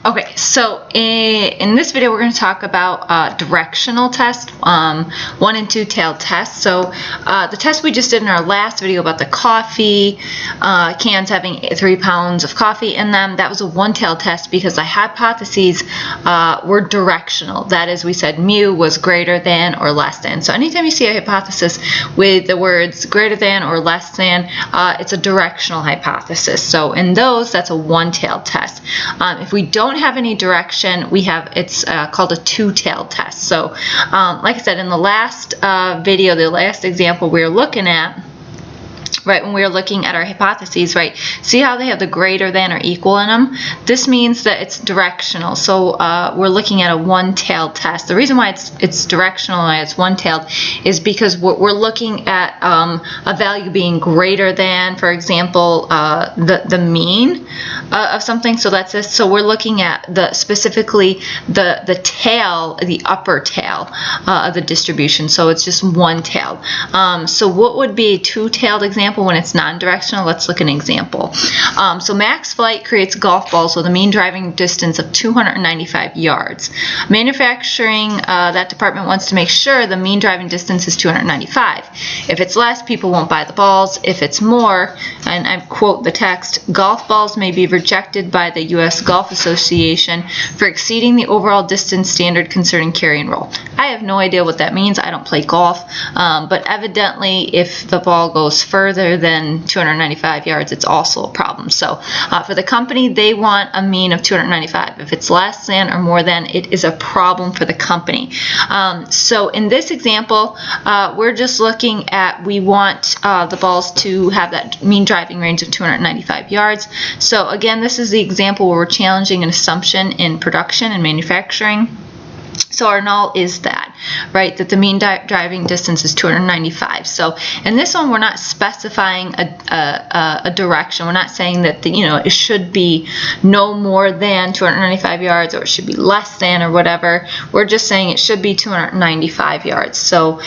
Okay, so in this video we're going to talk about directional test, 1 and 2 tailed tests. So the test we just did in our last video about the coffee cans having 3 pounds of coffee in them, that was a 1-tailed test because the hypotheses were directional. That is, we said mu was greater than or less than. So anytime you see a hypothesis with the words greater than or less than, it's a directional hypothesis. So in those, that's a 1-tailed test. If we don't have any direction, it's called a 2-tailed test. So like I said, in the last video, the last example we were looking at, right, when we were looking at our hypotheses, right, see how they have the greater than or equal in them? This means that it's directional. So we're looking at a 1-tailed test. The reason why it's directional and why it's 1-tailed is because we're looking at a value being greater than, for example, the mean of something. So that's this. So we're looking at specifically the tail, the upper tail of the distribution. So it's just 1-tailed. So what would be a 2-tailed example? When it's non-directional, let's look at an example. So max flight creates golf balls with a mean driving distance of 295 yards. Manufacturing, that department wants to make sure the mean driving distance is 295. If it's less, people won't buy the balls. If it's more, and I quote the text, golf balls may be rejected by the U.S. Golf Association for exceeding the overall distance standard concerning carry and roll. I have no idea what that means. I don't play golf, but evidently if the ball goes further than 295 yards, it's also a problem. So for the company, they want a mean of 295. If it's less than or more than, it is a problem for the company. So in this example, we're just looking at, we want the balls to have that mean driving range of 295 yards. So again, this is the example where we're challenging an assumption in production and manufacturing. So our null is that, right, that the mean driving distance is 295. So in this one, we're not specifying a direction. We're not saying that it should be no more than 295 yards or it should be less than or whatever. We're just saying it should be 295 yards. So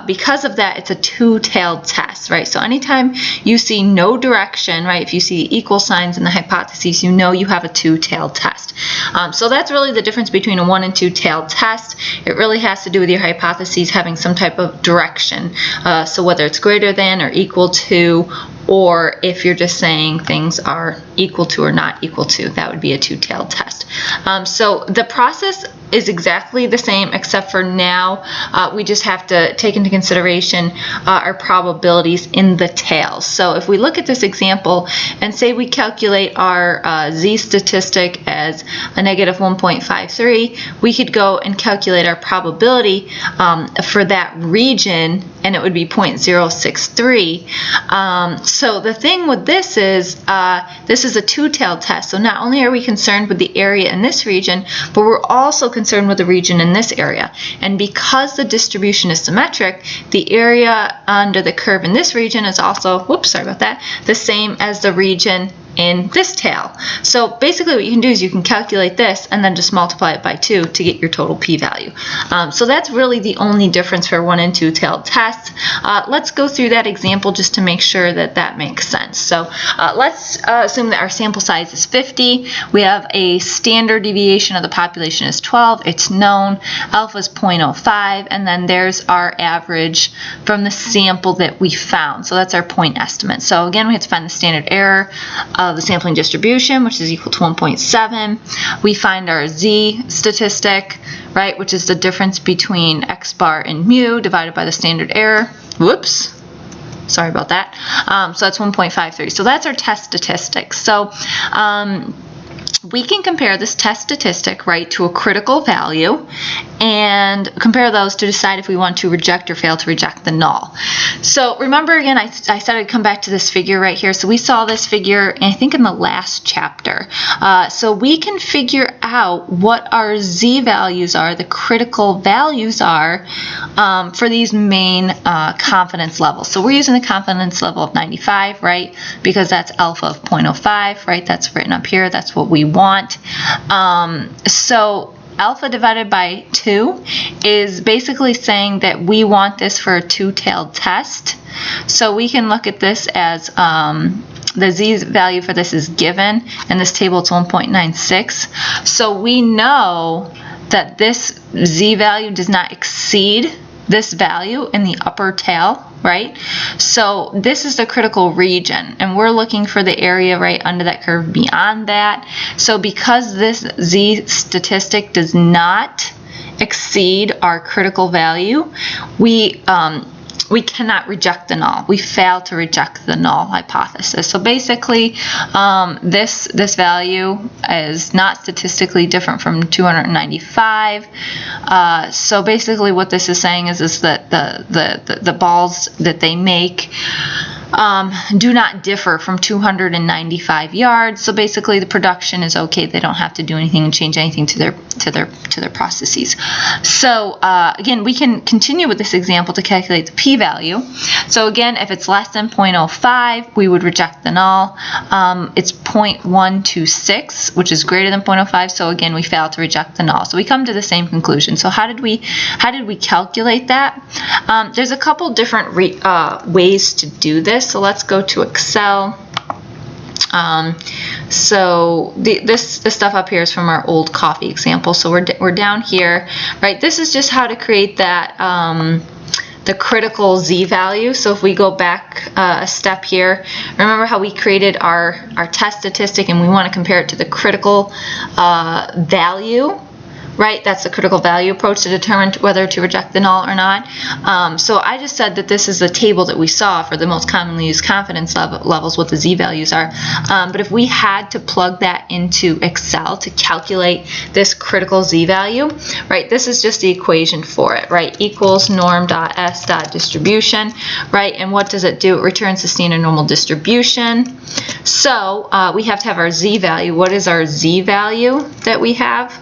because of that, it's a 2-tailed test, right? So anytime you see no direction, right, if you see equal signs in the hypotheses, you know you have a 2-tailed test. So that's really the difference between a 1 and 2-tailed test. It really has to do with your hypotheses having some type of direction. So whether it's greater than or equal to, or if you're just saying things are equal to or not equal to, that would be a 2-tailed test. So the process is exactly the same, except for now we just have to take into consideration our probabilities in the tails. So if we look at this example and say we calculate our z statistic as a negative 1.53, we could go and calculate our probability for that region, and it would be 0.063. So the thing with this is a 2-tailed test. So not only are we concerned with the area in this region, but we're also concerned with the region in this area. And because the distribution is symmetric, the area under the curve in this region is also, whoops, sorry about that, the same as the region in this tail. So basically what you can do is you can calculate this and then just multiply it by 2 to get your total p-value. So that's really the only difference for 1 and 2-tailed tests. Let's go through that example just to make sure that that makes sense. So let's assume that our sample size is 50. We have a standard deviation of the population is 12. It's known. Alpha is 0.05, and then there's our average from the sample that we found. So that's our point estimate. So again, we have to find the standard error of the sampling distribution, which is equal to 1.7. We find our z statistic, right, which is the difference between x bar and mu divided by the standard error. Whoops. Sorry about that. So that's 1.53. So that's our test statistic. So we can compare this test statistic, right, to a critical value and compare those to decide if we want to reject or fail to reject the null. So remember again, I said I'd come back to this figure right here. So we saw this figure, I think, in the last chapter. So we can figure out what our z values are, the critical values are for these main confidence levels. So we're using the confidence level of 95, right, because that's alpha of 0.05, right? That's written up here. That's what we want. So alpha divided by 2 is basically saying that we want this for a two-tailed test. So we can look at this as the z value for this is given. In this table, it's 1.96. So we know that this z value does not exceed this value in the upper tail, right? So this is the critical region, and we're looking for the area right under that curve beyond that. So because this z statistic does not exceed our critical value, we cannot reject the null. We fail to reject the null hypothesis. So basically, this value is not statistically different from 295. So basically, what this is saying is that the balls that they make do not differ from 295 yards. So basically, the production is okay. They don't have to do anything and change anything to their processes. So again, we can continue with this example to calculate the p-value. So again, if it's less than 0.05, we would reject the null. It's 0.126, which is greater than 0.05. So again, we fail to reject the null. So we come to the same conclusion. So how did we calculate that? There's a couple different ways to do this. So let's go to Excel. So this stuff up here is from our old coffee example. So we're down here, right? This is just how to create that the critical z value. So if we go back a step here, remember how we created our test statistic, and we want to compare it to the critical value. Right, that's the critical value approach to determine whether to reject the null or not. So I just said that this is the table that we saw for the most commonly used confidence levels, what the z-values are. But if we had to plug that into Excel to calculate this critical z-value, right, this is just the equation for it, right, equals norm.s.distribution, right, and what does it do? It returns the standard normal distribution. So we have to have our z-value. What is our z-value that we have?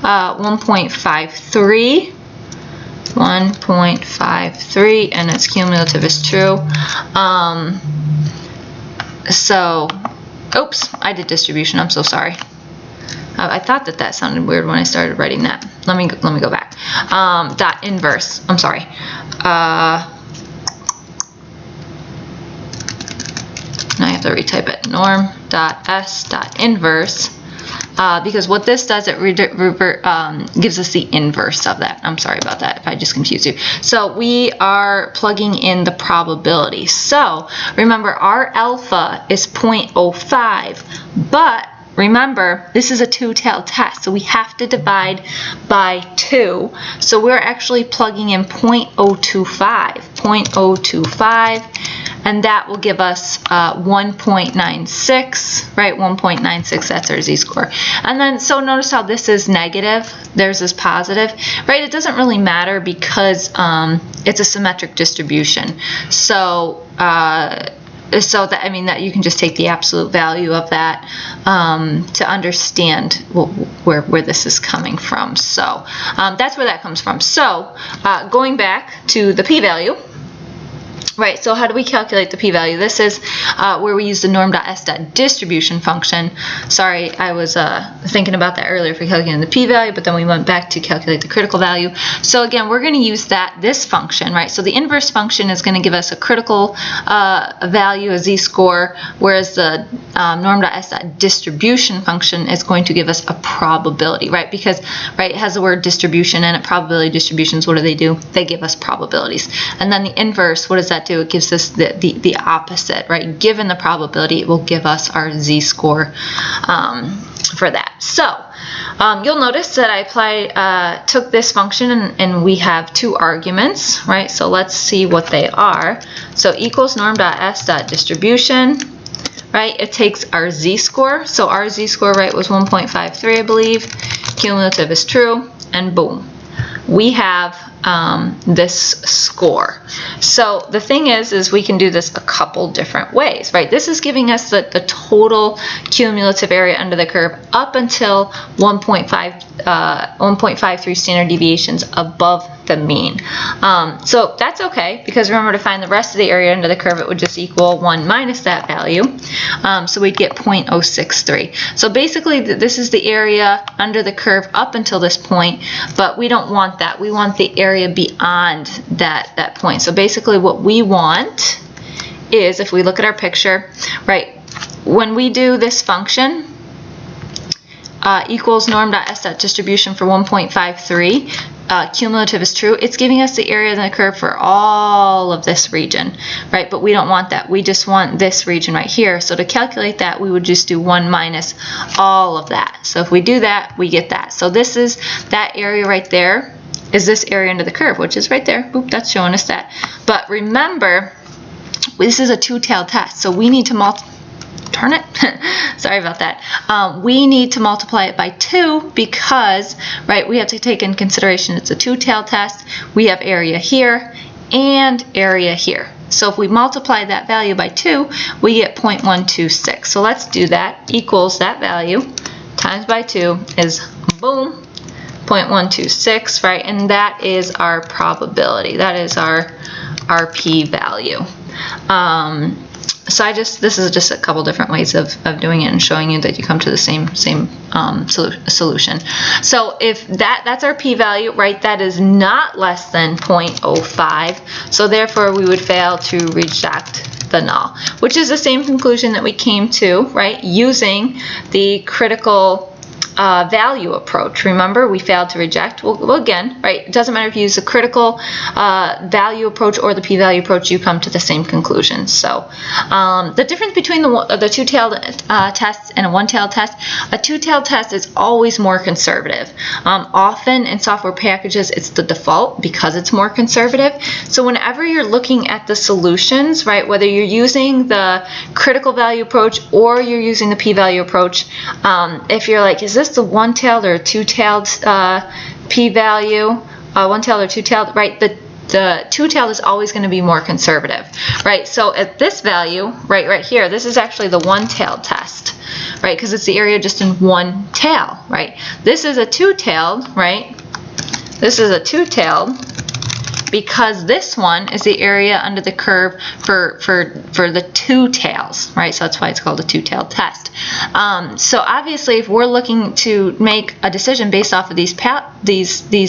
1.53, and its cumulative is true. So, oops, I did distribution. I'm so sorry. I thought that sounded weird when I started writing that. Let me go back. Dot inverse. I'm sorry. Now I have to retype it. Norm.s.inverse. Because what this does, it gives us the inverse of that. I'm sorry about that if I just confused you. So we are plugging in the probability. So remember, our alpha is 0.05, but remember, this is a two-tailed test, so we have to divide by 2. So we're actually plugging in 0.025, and that will give us 1.96, right? 1.96, that's our z-score. And then, so notice how this is negative, theirs is positive, right? It doesn't really matter because it's a symmetric distribution. So, that, I mean, that you can just take the absolute value of that to understand where this is coming from. So that's where that comes from. So going back to the p-value, right, so how do we calculate the p-value? This is where we use the norm.s.distribution function. Sorry, I was thinking about that earlier for calculating the p-value, but then we went back to calculate the critical value. So again, we're going to use this function, right? So the inverse function is going to give us a critical value, a z-score, whereas the norm.s.distribution function is going to give us a probability, right? Because, right, it has the word distribution in it. Probability distributions, what do? They give us probabilities. And then the inverse, what does that do? It gives us the opposite, right? Given the probability, it will give us our z-score for that. So you'll notice that I took this function and we have two arguments, right? So let's see what they are. So equals norm.s.distribution, right? It takes our z-score. So our z-score, right, was 1.53, I believe. Cumulative is true, and boom, we have this score. So the thing is we can do this a couple different ways, right? This is giving us the total cumulative area under the curve up until 1.53 standard deviations above the mean. So that's okay, because remember, to find the rest of the area under the curve, it would just equal 1 minus that value. So we'd get 0.063. So basically, this is the area under the curve up until this point, but we don't want that. We want the area beyond that point. So basically what we want is, if we look at our picture, right, when we do this function, equals norm.s.distribution for 1.53, cumulative is true, it's giving us the area under the curve for all of this region, right? But we don't want that. We just want this region right here. So to calculate that, we would just do 1 minus all of that. So if we do that, we get that. So this is that area right there, is this area under the curve, which is right there. Boop, that's showing us that. But remember, this is a two-tailed test, so we need to turn it. Sorry about that. We need to multiply it by 2 because, right, we have to take in consideration it's a two-tailed test. We have area here and area here. So if we multiply that value by 2, we get 0.126. So let's do that. Equals that value times by 2 is, boom, 0.126, right? And that is our probability. That is our p-value. So this is just a couple different ways of doing it and showing you that you come to the same solution. So if that's our p-value, right, that is not less than 0.05, so therefore we would fail to reject the null, which is the same conclusion that we came to, right, using the critical value approach. Remember, we failed to reject. Well, again, right, it doesn't matter if you use the critical value approach or the p-value approach, you come to the same conclusion. So the difference between the two-tailed tests and a one-tailed test, a two-tailed test is always more conservative. Often in software packages, it's the default because it's more conservative. So whenever you're looking at the solutions, right, whether you're using the critical value approach or you're using the p-value approach, if you're like, is this the one-tailed or two-tailed p-value, one-tailed or two-tailed, right? The two-tailed is always going to be more conservative, right? So at this value, right here, this is actually the one-tailed test, right? Because it's the area just in one tail, right? This is a two-tailed, right? This is a two-tailed because this one is the area under the curve for the two tails, right? So that's why it's called a two-tailed test. So obviously, if we're looking to make a decision based off of these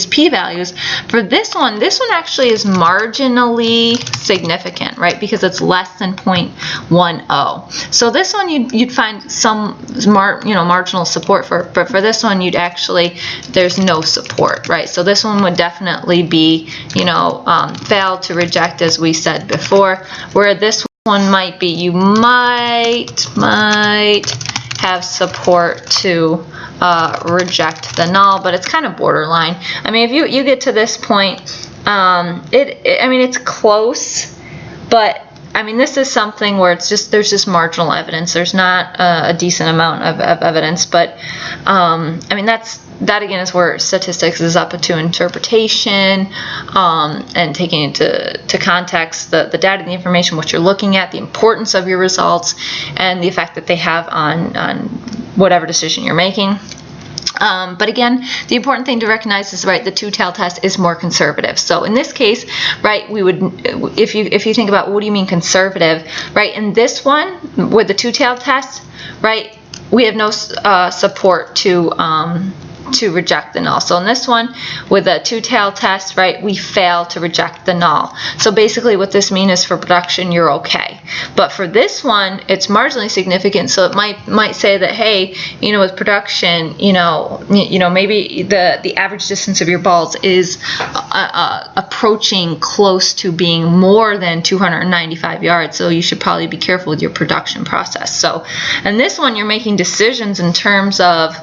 p-values, for this one actually is marginally significant, right? Because it's less than 0.10. So this one you'd find some marginal support for, but for this one there's no support, right? So this one would definitely be, fail to reject, as we said before, where this one might be, you might have support to reject the null, but it's kind of borderline. I mean, if you get to this point, it's close, but I mean, this is something where there's just marginal evidence. There's not a decent amount of evidence, but I mean, that again is where statistics is up to interpretation and taking into context the data, the information, what you're looking at, the importance of your results, and the effect that they have on whatever decision you're making. But again, the important thing to recognize is, right, the two-tailed test is more conservative. So in this case, right, we would, if you think about what do you mean conservative, right, in this one with the two-tailed test, right, we have no support to reject the null. So in this one with a two-tailed test, right, we fail to reject the null. So basically what this means is for production you're okay. But for this one it's marginally significant, so it might say that, hey, with production, maybe the average distance of your balls is approaching close to being more than 295 yards, so you should probably be careful with your production process. So in this one you're making decisions in terms of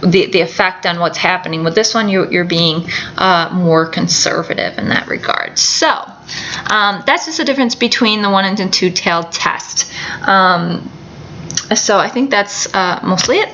the effect on what's happening. With this one, you're being more conservative in that regard. So that's just the difference between the one and two-tailed test. So I think that's mostly it.